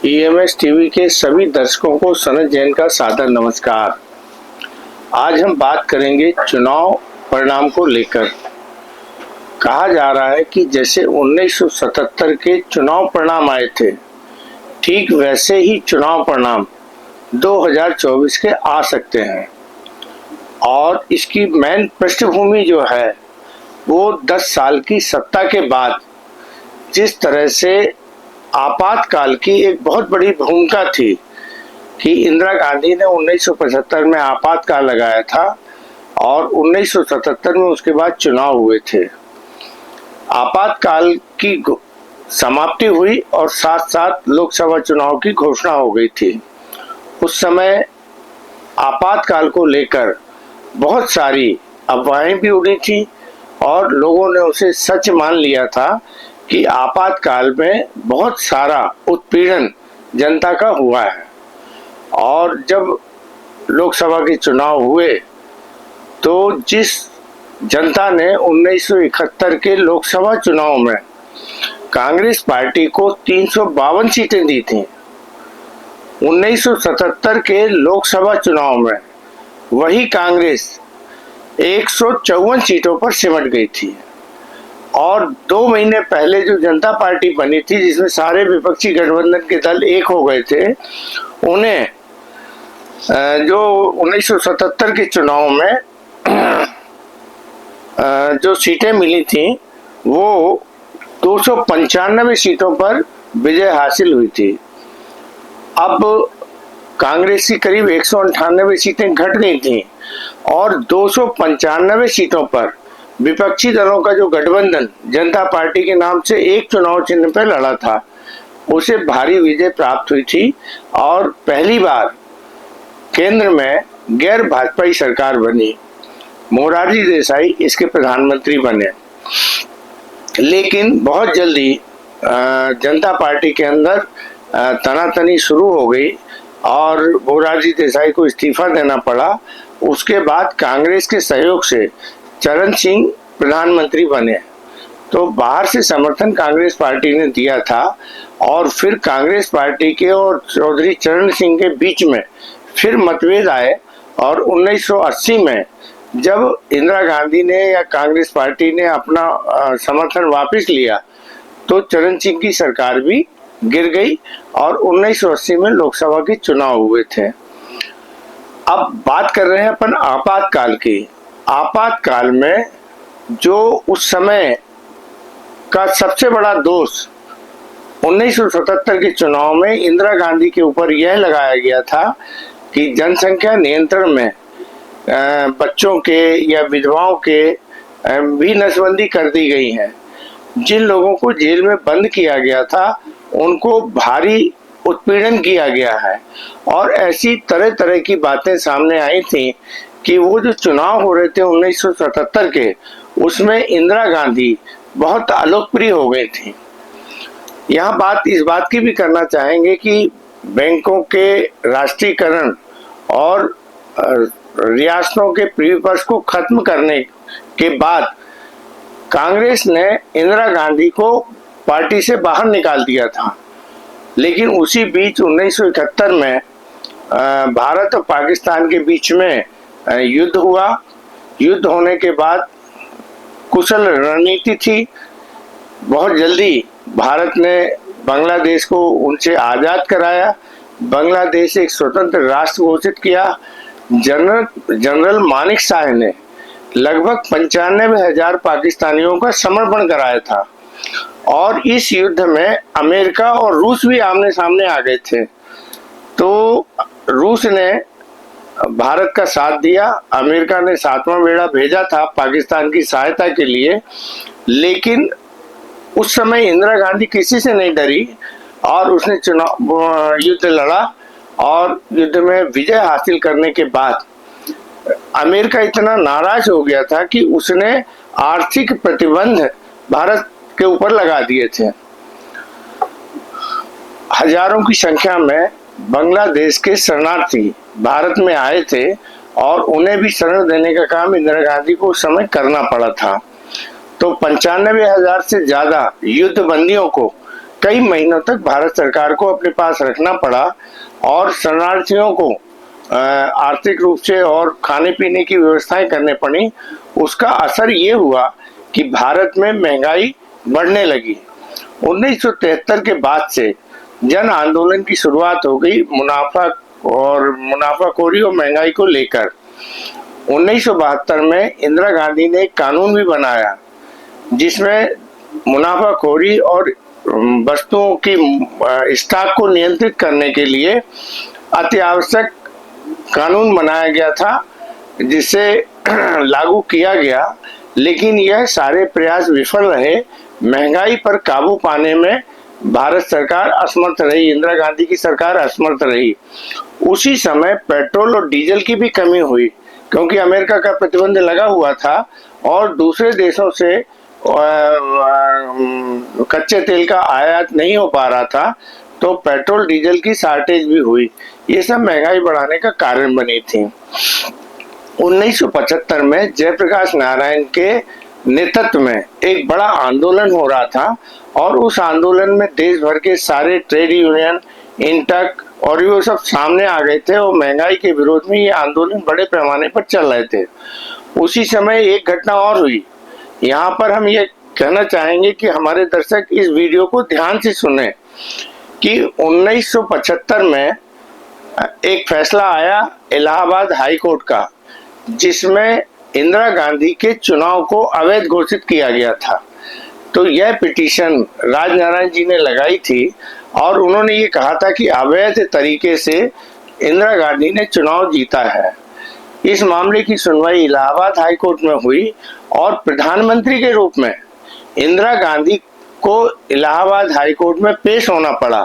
EMS TV के सभी दर्शकों को सनत जैन का सादर नमस्कार। आज हम बात करेंगे चुनाव परिणाम को लेकर। कहा जा रहा है कि जैसे 1977 के चुनाव परिणाम आए थे, ठीक वैसे ही चुनाव परिणाम 2024 के आ सकते हैं। और इसकी मेन पृष्ठभूमि जो है वो 10 साल की सत्ता के बाद जिस तरह से आपातकाल की एक बहुत बड़ी भूमिका थी कि इंदिरा गांधी ने 1975 में आपातकाल लगाया था और 1977 में उसके बाद चुनाव हुए थे। आपातकाल की समाप्ति हुई और साथ साथ लोकसभा चुनाव की घोषणा हो गई थी। उस समय आपातकाल को लेकर बहुत सारी अफवाहें भी उड़ी थी और लोगों ने उसे सच मान लिया था कि आपातकाल में बहुत सारा उत्पीड़न जनता का हुआ है। और जब लोकसभा के चुनाव हुए तो जिस जनता ने 1971 के लोकसभा चुनाव में कांग्रेस पार्टी को 352 सीटें दी थी, 1977 के लोकसभा चुनाव में वही कांग्रेस 154 सीटों पर सिमट गई थी। और 2 महीने पहले जो जनता पार्टी बनी थी, जिसमें सारे विपक्षी गठबंधन के दल एक हो गए थे, उन्हें जो 1977 के चुनाव में जो सीटें मिली थी वो 295 सीटों पर विजय हासिल हुई थी। अब कांग्रेस की करीब 198 सीटें घट गई थी और 295 सीटों पर विपक्षी दलों का जो गठबंधन जनता पार्टी के नाम से एक चुनाव चिन्ह पर लड़ा था, उसे भारी विजय प्राप्त हुई थी और पहली बार केंद्र में गैर भाजपाई सरकार बनी। मोरारजी देसाई इसके प्रधानमंत्री बने। लेकिन बहुत जल्दी जनता पार्टी के अंदर तनातनी शुरू हो गई और मोरारजी देसाई को इस्तीफा देना पड़ा। उसके बाद कांग्रेस के सहयोग से चरण सिंह प्रधानमंत्री बने। तो बाहर से समर्थन कांग्रेस पार्टी ने दिया था और फिर कांग्रेस पार्टी के और चौधरी चरण सिंह के बीच में फिर मतभेद आए और 1980 में जब इंदिरा गांधी ने या कांग्रेस पार्टी ने अपना समर्थन वापस लिया तो चरण सिंह की सरकार भी गिर गई और 1980 में लोकसभा के चुनाव हुए थे। अब बात कर रहे हैं अपन आपातकाल की। आपातकाल में जो उस समय का सबसे बड़ा दोष 1977 के चुनाव में इंदिरा गांधी के ऊपर यह लगाया गया था कि जनसंख्या नियंत्रण में बच्चों के या विधवाओं के भी नसबंदी कर दी गई है। जिन लोगों को जेल में बंद किया गया था उनको भारी उत्पीड़न किया गया है और ऐसी तरह तरह की बातें सामने आई थी कि वो जो चुनाव हो रहे थे 1977 के, उसमें इंदिरा गांधी बहुत अलोकप्रिय हो गई थी। यहाँ बात इस बात की भी करना चाहेंगे कि बैंकों के राष्ट्रीयकरण और रियासतों के प्रीविपर्स को खत्म करने के बाद कांग्रेस ने इंदिरा गांधी को पार्टी से बाहर निकाल दिया था। लेकिन उसी बीच 1971 में भारत और पाकिस्तान के बीच में युद्ध हुआ। युद्ध होने के बाद कुशल रणनीति थी। बहुत जल्दी भारत ने बांग्लादेश को उनसे आज़ाद कराया। बांग्लादेश एक स्वतंत्र राष्ट्र घोषित किया। जनरल मानिक शाह ने लगभग 95,000 पाकिस्तानियों का समर्पण कराया था और इस युद्ध में अमेरिका और रूस भी आमने सामने आ गए थे। तो रूस ने भारत का साथ दिया। अमेरिका ने 7वां बेड़ा भेजा था पाकिस्तान की सहायता के लिए। लेकिन उस समय इंदिरा गांधी किसी से नहीं डरी और उसने युद्ध लड़ा और युद्ध में विजय हासिल करने के बाद अमेरिका इतना नाराज हो गया था कि उसने आर्थिक प्रतिबंध भारत के ऊपर लगा दिए थे। हजारों की संख्या में बांग्लादेश के शरणार्थी भारत में आए थे और उन्हें भी शरण देने का काम इंदिरा गांधी को उस समय करना पड़ा था। तो 95,000 से ज्यादा युद्ध बंदियों को कई महीनों तक भारत सरकार को अपने पास रखना पड़ा और शरणार्थियों को आर्थिक रूप से और खाने पीने की व्यवस्थाएं करने पड़ी। उसका असर ये हुआ कि भारत में महंगाई बढ़ने लगी। 1973 के बाद से जन आंदोलन की शुरुआत हो गई मुनाफाखोरी और महंगाई को लेकर। 1972 में इंदिरा गांधी ने एक कानून भी बनाया जिसमें मुनाफाखोरी और वस्तुओं की स्टॉक को नियंत्रित करने के लिए अत्यावश्यक कानून बनाया गया था, जिसे लागू किया गया। लेकिन यह सारे प्रयास विफल रहे। महंगाई पर काबू पाने में भारत सरकार असमर्थ रही, इंदिरा गांधी की सरकार असमर्थ रही। उसी समय पेट्रोल और डीजल की भी कमी हुई क्योंकि अमेरिका का प्रतिबंध लगा हुआ था और दूसरे देशों से कच्चे तेल का आयात नहीं हो पा रहा था, तो पेट्रोल डीजल की शॉर्टेज भी हुई। ये सब महंगाई बढ़ाने का कारण बनी थी। 1975 में जयप्रकाश नारायण के नेतृत्व में एक बड़ा आंदोलन हो रहा था और उस आंदोलन में देश भर के सारे ट्रेड यूनियन, इंटक और वो सब सामने आ गए थे और महंगाई के विरोध में ये आंदोलन बड़े पैमाने पर चल रहे थे। उसी समय एक घटना और हुई। यहाँ पर हम ये कहना चाहेंगे कि हमारे दर्शक इस वीडियो को ध्यान से सुने कि 1975 में एक फैसला आया इलाहाबाद हाई कोर्ट का, जिसमें इंदिरा गांधी के चुनाव को अवैध घोषित किया गया था। तो यह पिटीशन राजनारायण जी ने लगाई थी और उन्होंने ये कहा था कि अवैध तरीके से इंदिरा गांधी ने चुनाव जीता है। इस मामले की सुनवाई इलाहाबाद हाई कोर्ट में हुई और प्रधानमंत्री के रूप में इंदिरा गांधी को इलाहाबाद हाई कोर्ट में पेश होना पड़ा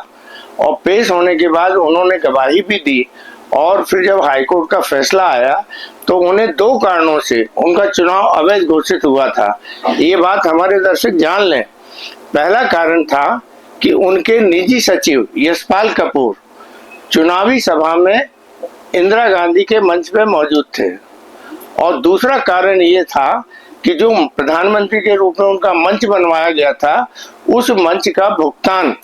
और पेश होने के बाद उन्होंने गवाही भी दी। और फिर जब हाई कोर्ट का फैसला आया तो उन्हें 2 कारणों से उनका चुनाव अवैध घोषित हुआ था। ये बात हमारे दर्शक जान लें। पहला कारण था कि उनके निजी सचिव यशपाल कपूर चुनावी सभा में इंदिरा गांधी के मंच पे मौजूद थे और दूसरा कारण ये था कि जो प्रधानमंत्री के रूप में उनका मंच बनवाया गया था, उस मंच का भुगतान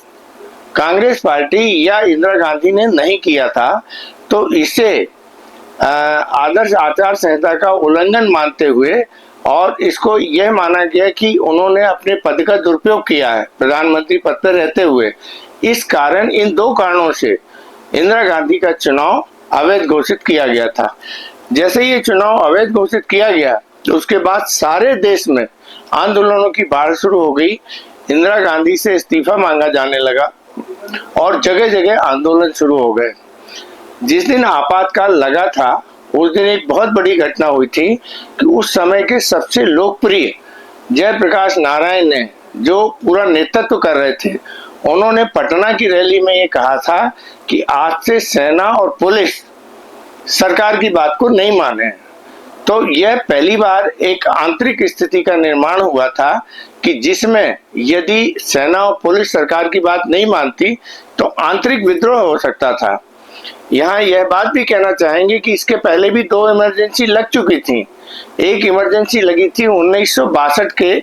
कांग्रेस पार्टी या इंदिरा गांधी ने नहीं किया था। तो इसे आदर्श आचार संहिता का उल्लंघन मानते हुए और इसको यह माना गया कि उन्होंने अपने पद का दुरुपयोग किया है प्रधानमंत्री पद पर रहते हुए। इस कारण इन 2 कारणों से इंदिरा गांधी का चुनाव अवैध घोषित किया गया था। जैसे ये चुनाव अवैध घोषित किया गया तो उसके बाद सारे देश में आंदोलनों की बाढ़ शुरू हो गई। इंदिरा गांधी से इस्तीफा मांगा जाने लगा और जगह जगह आंदोलन शुरू हो गए। जिस दिन आपातकाल लगा था उस दिन एक बहुत बड़ी घटना हुई थी कि उस समय के सबसे लोकप्रिय जयप्रकाश नारायण ने, जो पूरा नेतृत्व कर रहे थे, उन्होंने पटना की रैली में ये कहा था कि आज से सेना और पुलिस सरकार की बात को नहीं माने। तो यह पहली बार एक आंतरिक स्थिति का निर्माण हुआ था कि जिसमें यदि सेना और पुलिस सरकार की बात नहीं मानती तो आंतरिक विद्रोह हो सकता था। यहाँ यह बात भी कहना चाहेंगे कि इसके पहले भी 2 इमरजेंसी लग चुकी थी। एक इमरजेंसी लगी थी 1962 के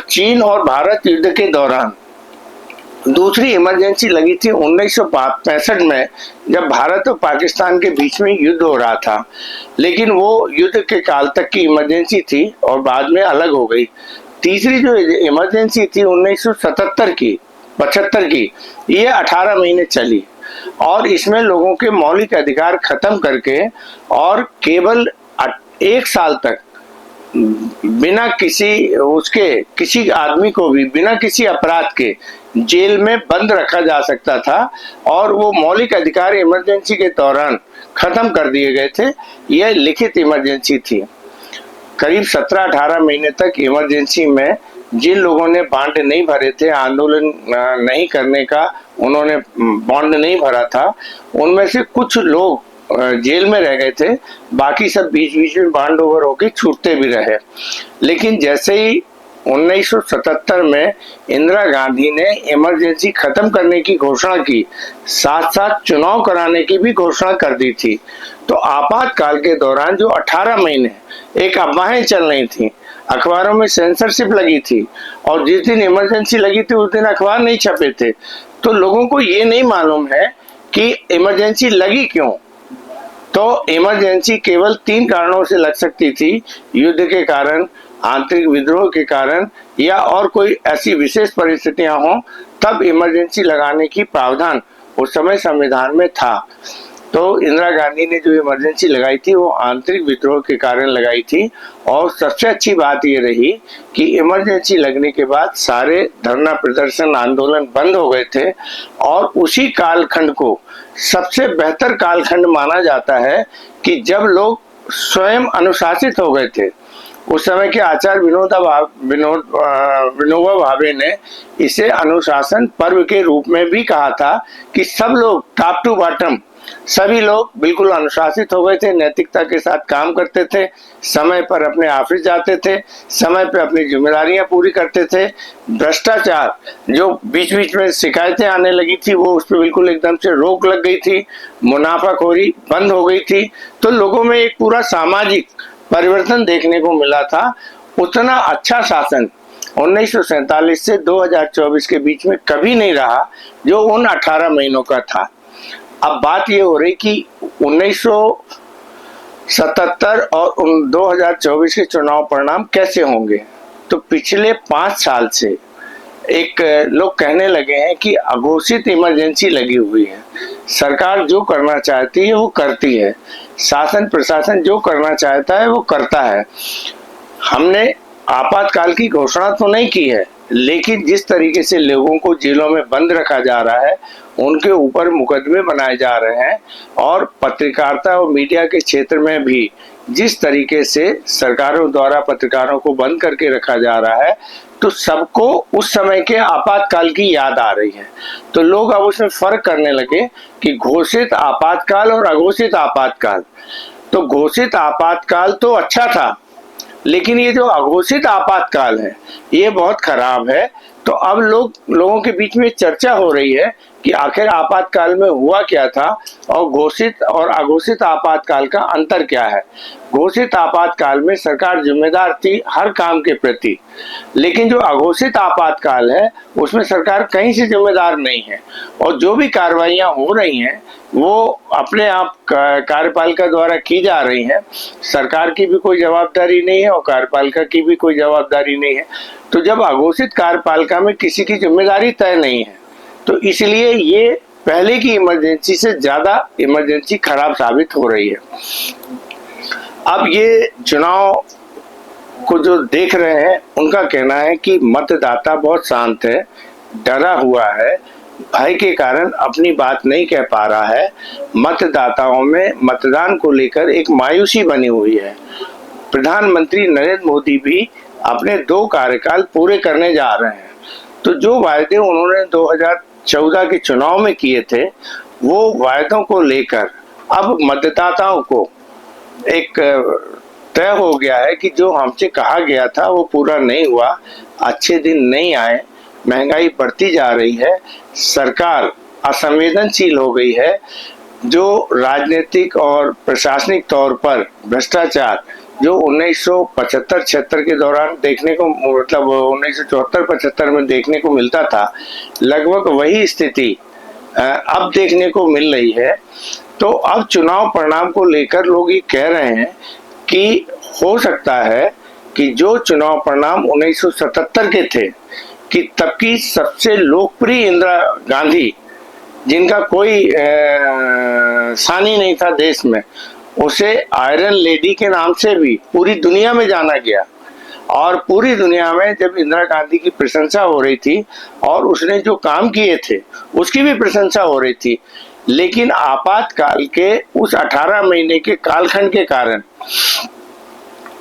चीन और भारत युद्ध के दौरान। दूसरी इमरजेंसी लगी थी 1965 में जब भारत और पाकिस्तान के बीच में युद्ध हो रहा था, लेकिन वो युद्ध के काल तक की इमरजेंसी थी और बाद में अलग हो गई। तीसरी जो इमरजेंसी थी 1977 की 75 की, ये 18 महीने चली और इसमें लोगों के मौलिक अधिकार खत्म करके और केवल 1 साल तक बिना किसी आदमी को भी बिना किसी अपराध के जेल में बंद रखा जा सकता था और वो मौलिक अधिकार इमरजेंसी के दौरान खत्म कर दिए गए थे। यह लिखित इमरजेंसी थी। करीब 17-18 महीने तक इमरजेंसी में जिन लोगों ने बॉन्ड नहीं भरे थे, आंदोलन नहीं करने का उन्होंने बॉन्ड नहीं भरा था, उनमें से कुछ लोग जेल में रह गए थे, बाकी सब बीच बीच में बॉन्ड ओवर होकर छूटते भी रहे। लेकिन जैसे ही 1977 में इंदिरा गांधी ने इमरजेंसी खत्म करने की घोषणा की, साथ साथ चुनाव कराने की भी घोषणा कर दी थी। तो आपातकाल के दौरान जो 18 महीने एक अफवाहें चल रही थी, अखबारों में सेंसरशिप लगी थी और जिस दिन इमरजेंसी लगी थी उस दिन अखबार नहीं छपे थे। तो लोगों को ये नहीं मालूम है कि इमरजेंसी लगी क्यों। तो इमरजेंसी केवल 3 कारणों से लग सकती थी, युद्ध के कारण, आंतरिक विद्रोह के कारण या और कोई ऐसी विशेष परिस्थितियां हों, तब इमरजेंसी लगाने की प्रावधान उस समय संविधान में था। तो इंदिरा गांधी ने जो इमरजेंसी लगाई थी वो आंतरिक विद्रोह के कारण लगाई थी। और सबसे अच्छी बात ये रही कि इमरजेंसी लगने के बाद सारे धरना प्रदर्शन आंदोलन बंद हो गए थे और उसी कालखंड को सबसे बेहतर कालखंड माना जाता है कि जब लोग स्वयं अनुशासित हो गए थे। उस समय के आचार्य विनोबा भावे ने इसे अनुशासन पर्व के रूप में भी कहा था कि सब लोग टॉप टू बॉटम सभी लोग बिल्कुल अनुशासित हो गए थे, नैतिकता के साथ काम करते थे, समय पर अपने ऑफिस जाते थे, समय पर अपनी जिम्मेदारियां पूरी करते थे। भ्रष्टाचार जो बीच बीच में शिकायतें आने लगी थी वो उस पर बिल्कुल एकदम से रोक लग गई थी, मुनाफाखोरी बंद हो गई थी। तो लोगों में एक पूरा सामाजिक परिवर्तन देखने को मिला था। उतना अच्छा शासन 1947 से 2024 के बीच में कभी नहीं रहा जो उन 18 महीनों का था। अब बात ये हो रही कि 1977 और 2024 के चुनाव परिणाम कैसे होंगे। तो पिछले 5 साल से एक लोग कहने लगे हैं कि अघोषित इमरजेंसी लगी हुई है, सरकार जो करना चाहती है वो करती है, शासन प्रशासन जो करना चाहता है वो करता है। हमने आपातकाल की घोषणा तो नहीं की है, लेकिन जिस तरीके से लोगों को जेलों में बंद रखा जा रहा है, उनके ऊपर मुकदमे बनाए जा रहे हैं और पत्रकारिता और मीडिया के क्षेत्र में भी जिस तरीके से सरकारों द्वारा पत्रकारों को बंद करके रखा जा रहा है, तो सबको उस समय के आपातकाल की याद आ रही है। तो लोग अब उसमें फर्क करने लगे कि घोषित आपातकाल और अघोषित आपातकाल। तो घोषित आपातकाल तो अच्छा था, लेकिन ये जो अघोषित आपातकाल है ये बहुत खराब है। तो अब लोगों के बीच में चर्चा हो रही है कि आखिर आपातकाल में हुआ क्या था और घोषित और अघोषित आपातकाल का अंतर क्या है। घोषित आपातकाल में सरकार जिम्मेदार थी हर काम के प्रति, लेकिन जो अघोषित आपातकाल है उसमें सरकार कहीं से जिम्मेदार नहीं है और जो भी कार्रवाइयां हो रही हैं वो अपने आप कार्यपालिका द्वारा की जा रही हैं। सरकार की भी कोई जवाबदारी नहीं है और कार्यपालिका की भी कोई जवाबदारी नहीं है। तो जब अघोषित कार्यपालिका में किसी की जिम्मेदारी तय नहीं है, तो इसलिए ये पहले की इमरजेंसी से ज्यादा इमरजेंसी खराब साबित हो रही है। अब ये चुनाव को जो देख रहे हैं उनका कहना है कि मतदाता बहुत शांत है, डरा हुआ है, भय के कारण अपनी बात नहीं कह पा रहा है। मतदाताओं में मतदान को लेकर एक मायूसी बनी हुई है। प्रधानमंत्री नरेंद्र मोदी भी अपने 2 कार्यकाल पूरे करने जा रहे हैं, तो जो वायदे उन्होंने 2014 के चुनाव में किए थे वो वायदों को लेकर अब मतदाताओं को एक तय हो गया है कि जो हमसे कहा गया था वो पूरा नहीं हुआ, अच्छे दिन नहीं आए, महंगाई बढ़ती जा रही है, सरकार असंवेदनशील हो गई है, जो राजनीतिक और प्रशासनिक तौर पर भ्रष्टाचार जो 1975-76 के दौरान देखने को, मतलब 1974-75 में देखने को मिलता था, लगभग वही स्थिति अब देखने को मिल रही है। तो अब चुनाव परिणाम को लेकर लोग ये कह रहे हैं कि हो सकता है कि जो चुनाव परिणाम 1977 के थे कि तब की सबसे लोकप्रिय इंदिरा गांधी, जिनका कोई सानी नहीं था देश में, उसे आयरन लेडी के नाम से भी पूरी दुनिया में जाना गया और पूरी दुनिया में जब इंदिरा गांधी की प्रशंसा हो रही थी और उसने जो काम किए थे उसकी भी प्रशंसा हो रही थी, लेकिन आपातकाल के उस 18 महीने के कालखंड के कारण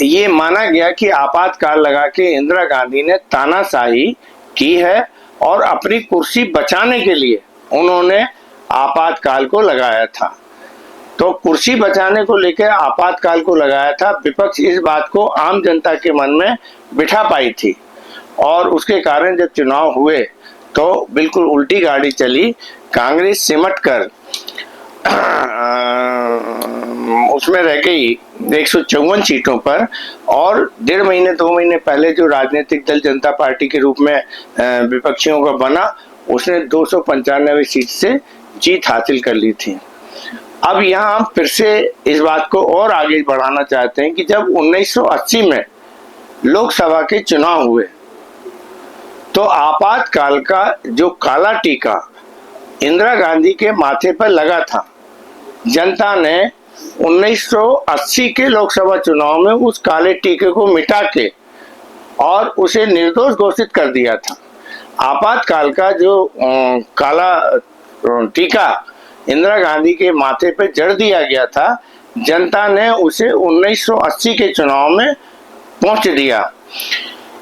ये माना गया कि आपातकाल लगा के इंदिरा गांधी ने तानाशाही की है और अपनी कुर्सी बचाने के लिए उन्होंने आपातकाल को लगाया था। तो कुर्सी बचाने को लेकर आपातकाल को लगाया था। विपक्ष इस बात को आम जनता के मन में बिठा पाई थी और उसके कारण जब चुनाव हुए तो बिल्कुल उल्टी गाड़ी चली। कांग्रेस सिमट कर उसमें रह गई 154 सीटों पर, और 1.5 महीने 2 महीने पहले जो राजनीतिक दल जनता पार्टी के रूप में विपक्षियों का बना, उसने 295 सीट से जीत हासिल कर ली थी। अब यहाँ हम फिर से इस बात को और आगे बढ़ाना चाहते हैं कि जब 1980 में लोकसभा के चुनाव हुए तो आपातकाल का जो काला टीका इंदिरा गांधी के माथे पर लगा था, जनता ने 1980 के लोकसभा चुनाव में उस काले टीके को मिटा के और उसे निर्दोष घोषित कर दिया था। आपातकाल का जो काला टीका इंदिरा गांधी के माथे पे जड़ दिया गया था, जनता ने उसे 1980 के चुनाव में पहुंच दिया।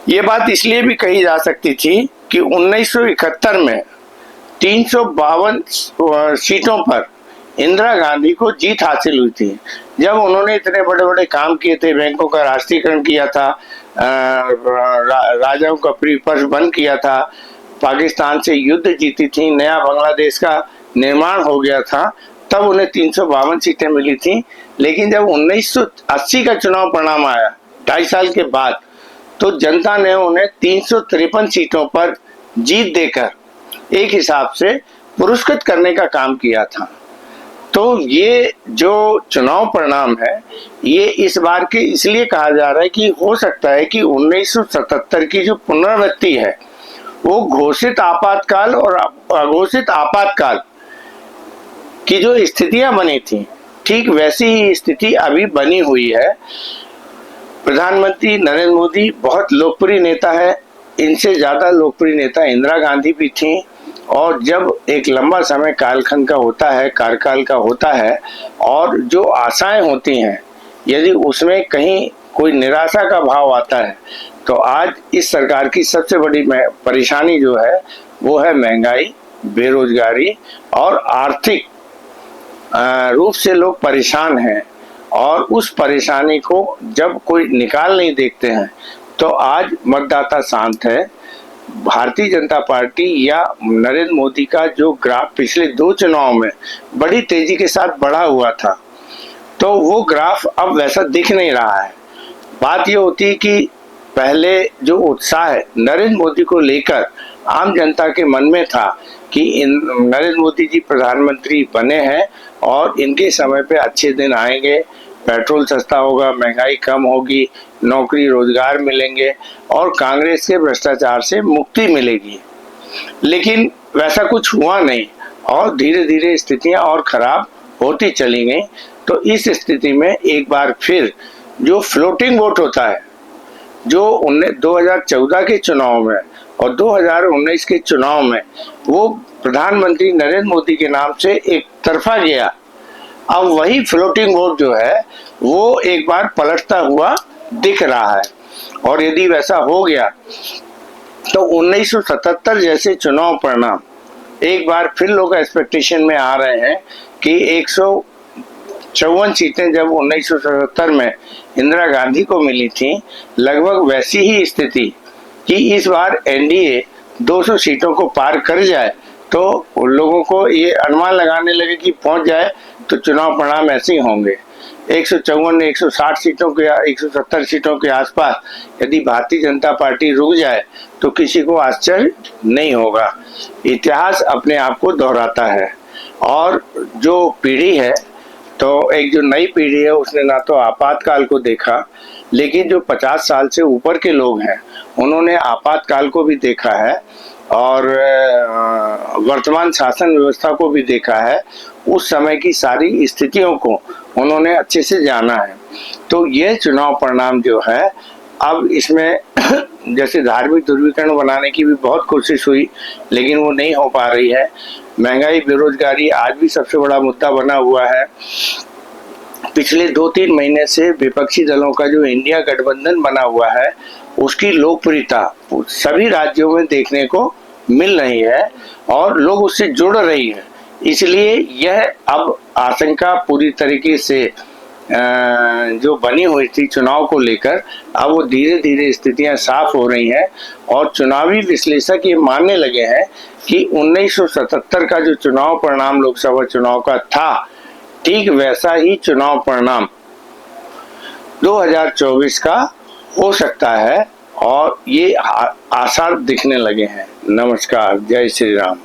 ये बात इसलिए भी कही जा सकती थी कि 1971 में 352 सीटों पर इंदिरा गांधी को जीत हासिल हुई थी, जब उन्होंने इतने बड़े बड़े काम किए थे, बैंकों का राष्ट्रीयकरण किया था, राजाओं का परिपर्श बंद किया था, पाकिस्तान से युद्ध जीती थी, नया बांग्लादेश का निर्माण हो गया था, तब उन्हें 352 सीटें मिली थी। लेकिन जब 1980 का चुनाव परिणाम आया 2.5 साल के बाद, तो जनता ने उन्हें 353 सीटों पर जीत देकर एक हिसाब से पुरस्कृत करने का काम किया था। तो ये जो चुनाव परिणाम है, ये इस बार के इसलिए कहा जा रहा है कि हो सकता है कि 1977 की जो पुनरावृत्ति है, वो घोषित आपातकाल और अघोषित आपातकाल की जो स्थितियां बनी थी, ठीक वैसी ही स्थिति अभी बनी हुई है। प्रधानमंत्री नरेंद्र मोदी बहुत लोकप्रिय नेता है, इनसे ज्यादा लोकप्रिय नेता इंदिरा गांधी भी थी, और जब एक लंबा समय कालखंड का होता है, कार्यकाल का होता है, और जो आशाएं होती हैं, यदि उसमें कहीं कोई निराशा का भाव आता है, तो आज इस सरकार की सबसे बड़ी परेशानी जो है वो है महंगाई, बेरोजगारी और आर्थिक रूप से लोग परेशान हैं। और उस परेशानी को जब कोई निकाल नहीं देखते हैं, तो आज मतदाता शांत है। भारतीय जनता पार्टी या नरेंद्र मोदी का जो ग्राफ पिछले 2 चुनाव में बड़ी तेजी के साथ बढ़ा हुआ था, तो वो ग्राफ अब वैसा दिख नहीं रहा है। बात ये होती है कि पहले जो उत्साह है नरेंद्र मोदी को लेकर आम जनता के मन में था कि नरेंद्र मोदी जी प्रधानमंत्री बने हैं और इनके समय पे अच्छे दिन आएंगे, पेट्रोल सस्ता होगा, महंगाई कम होगी, नौकरी रोजगार मिलेंगे और कांग्रेस के भ्रष्टाचार से मुक्ति मिलेगी। लेकिन वैसा कुछ हुआ नहीं और धीरे धीरे स्थितियां और खराब होती चली गई। तो इस स्थिति में एक बार फिर जो फ्लोटिंग वोट होता है, जो 2014 के चुनाव में और 2019 के चुनाव में वो प्रधानमंत्री नरेंद्र मोदी के नाम से एक तरफा गया, अब वही फ्लोटिंग वोट जो है वो एक बार पलटता हुआ दिख रहा है। और यदि वैसा हो गया तो 1977 जैसे चुनाव परिणाम एक बार फिर लोग एक्सपेक्टेशन में आ रहे हैं कि 154 सीटें जब 1977 में इंदिरा गांधी को मिली थी, लगभग वैसी ही स्थिति कि इस बार एनडीए 200 सीटों को पार कर जाए, तो उन लोगों को ये अनुमान लगाने लगे कि पहुंच जाए तो चुनाव परिणाम ऐसे ही होंगे। 154 160 सीटों के 170 सीटों के आसपास यदि भारतीय जनता पार्टी रुक जाए तो किसी को आश्चर्य नहीं होगा। इतिहास अपने आप को दोहराता है और जो पीढ़ी है, तो एक जो नई पीढ़ी है उसने ना तो आपातकाल को देखा, लेकिन जो 50 साल से ऊपर के लोग हैं उन्होंने आपातकाल को भी देखा है और वर्तमान शासन व्यवस्था को भी देखा है। उस समय की सारी स्थितियों को उन्होंने अच्छे से जाना है। तो ये चुनाव परिणाम जो है, अब इसमें जैसे धार्मिक ध्रुवीकरण बनाने की भी बहुत कोशिश हुई, लेकिन वो नहीं हो पा रही है। महंगाई, बेरोजगारी आज भी सबसे बड़ा मुद्दा बना हुआ है। पिछले 2-3 महीने से विपक्षी दलों का जो इंडिया गठबंधन बना हुआ है, उसकी लोकप्रियता सभी राज्यों में देखने को मिल रही है और लोग उससे जुड़ रही है। इसलिए यह अब आशंका पूरी तरीके से जो बनी हुई थी चुनाव को लेकर, अब वो धीरे धीरे स्थितियां साफ हो रही हैं और चुनावी विश्लेषक ये मानने लगे हैं कि 1977 का जो चुनाव परिणाम लोकसभा चुनाव का था, ठीक वैसा ही चुनाव परिणाम 2024 का हो सकता है और ये आसार दिखने लगे हैं। नमस्कार, जय श्री राम।